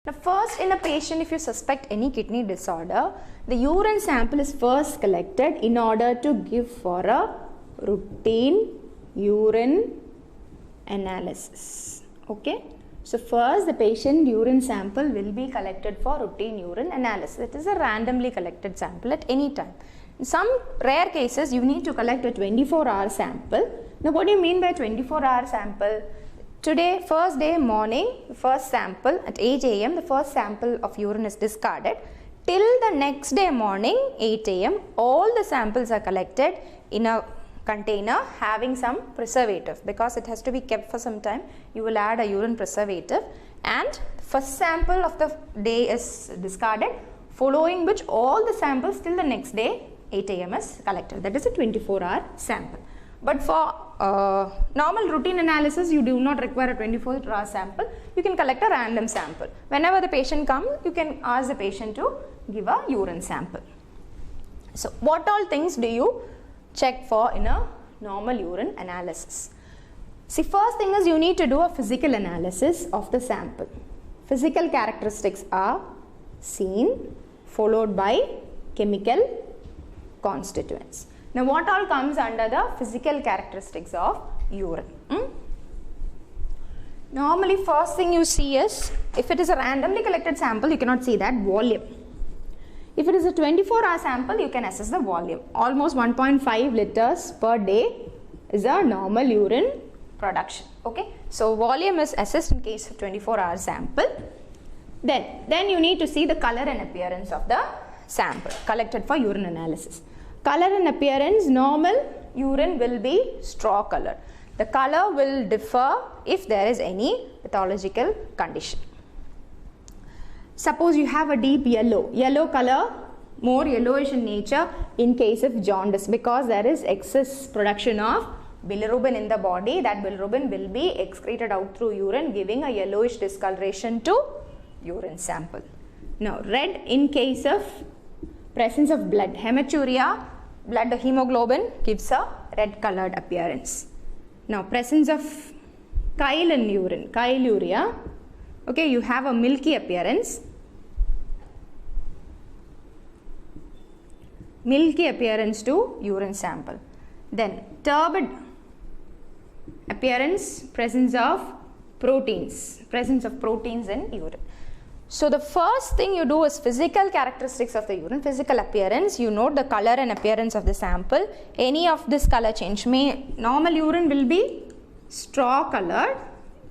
Now first, in a patient, if you suspect any kidney disorder, the urine sample is first collected in order to give for a routine urine analysis. Okay. So first the patient urine sample will be collected for routine urine analysis. It is a randomly collected sample at any time. In some rare cases, you need to collect a 24-hour sample. Now what do you mean by 24-hour sample? Today, first day morning, first sample at 8 a.m. the first sample of urine is discarded. Till the next day morning, 8 a.m. all the samples are collected in a container having some preservative, because it has to be kept for some time. You will add a urine preservative, and first sample of the day is discarded, following which all the samples till the next day 8 a.m. is collected. That is a 24-hour sample. But for normal routine analysis, you do not require a 24-hour sample. You can collect a random sample. Whenever the patient comes, you can ask the patient to give a urine sample. So what all things do you check for in a normal urine analysis? See, first thing is you need to do a physical analysis of the sample. Physical characteristics are seen, followed by chemical constituents. Now what all comes under the physical characteristics of urine? Normally first thing you see is, if it is a randomly collected sample, you cannot see that volume. If it is a 24-hour sample, you can assess the volume. Almost 1.5 liters per day is a normal urine production. Okay, so volume is assessed in case of 24-hour sample. Then you need to see the color and appearance of the sample collected for urine analysis. Color and appearance, normal urine will be straw color. The color will differ if there is any pathological condition. Suppose you have a deep yellow color, more yellowish in nature in case of jaundice, because there is excess production of bilirubin in the body. That bilirubin will be excreted out through urine, giving a yellowish discoloration to urine sample. Now red in case of presence of blood, hematuria, blood hemoglobin gives a red colored appearance. Now presence of chyle in urine, chyluria, okay, you have a milky appearance. Milky appearance to urine sample. Then turbid appearance, presence of proteins in urine. So the first thing you do is physical characteristics of the urine, physical appearance. You note the color and appearance of the sample. Any of this color change, normal urine will be straw colored.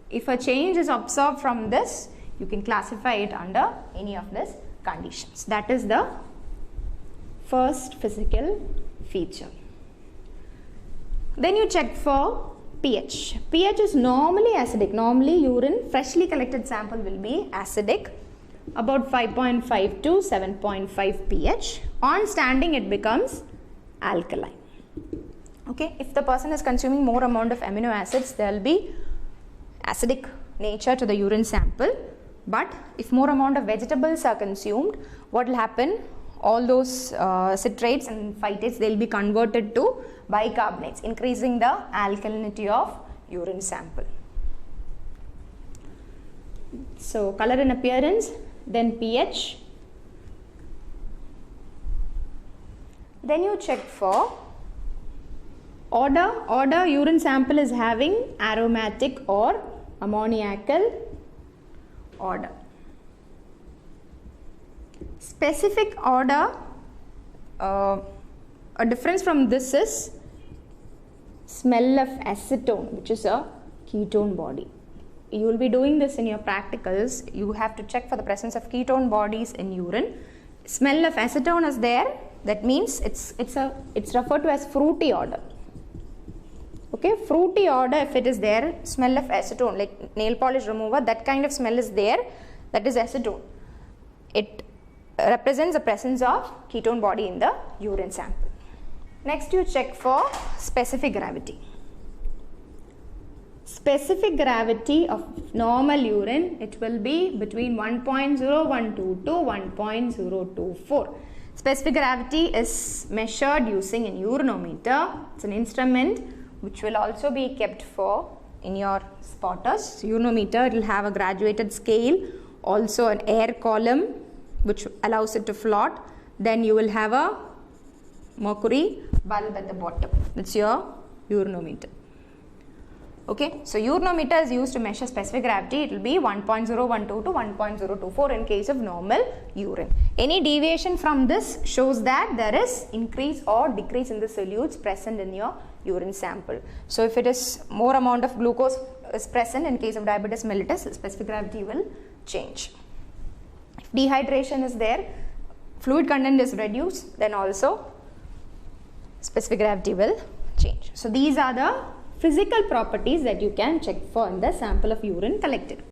If a change is observed from this, you can classify it under any of these conditions. That is the first physical feature. Then you check for pH. pH is normally acidic. Normally urine, freshly collected sample will be acidic, about 5.5 to 7.5 pH. On standing it becomes alkaline. Okay, if the person is consuming more amount of amino acids, there will be acidic nature to the urine sample. But if more amount of vegetables are consumed, what will happen? All those citrates and phytates, they will be converted to bicarbonates, increasing the alkalinity of urine sample. So color and appearance, then pH. Then you check for odor. Odor, urine sample is having aromatic or ammoniacal odor. Specific odor, a difference from this is smell of acetone, which is a ketone body. You will be doing this in your practicals. You have to check for the presence of ketone bodies in urine. Smell of acetone is there. That means it's referred to as fruity odor. Okay, fruity odor, if it is there, smell of acetone, like nail polish remover, that kind of smell is there. That is acetone. It represents the presence of ketone body in the urine sample. Next you check for specific gravity. Specific gravity of normal urine, it will be between 1.012 to 1.024. Specific gravity is measured using an urinometer. It's an instrument which will also be kept for in your spotters. Urinometer, it will have a graduated scale also an air column which allows it to float. Then you will have a mercury bulb at the bottom. That's your urinometer. Okay, so urinometer is used to measure specific gravity. It will be 1.012 to 1.024 in case of normal urine. Any deviation from this shows that there is increase or decrease in the solutes present in your urine sample. So if it is more amount of glucose is present in case of diabetes mellitus, specific gravity will change. If dehydration is there, fluid content is reduced, then also specific gravity will change. So these are the physical properties that you can check for in the sample of urine collected.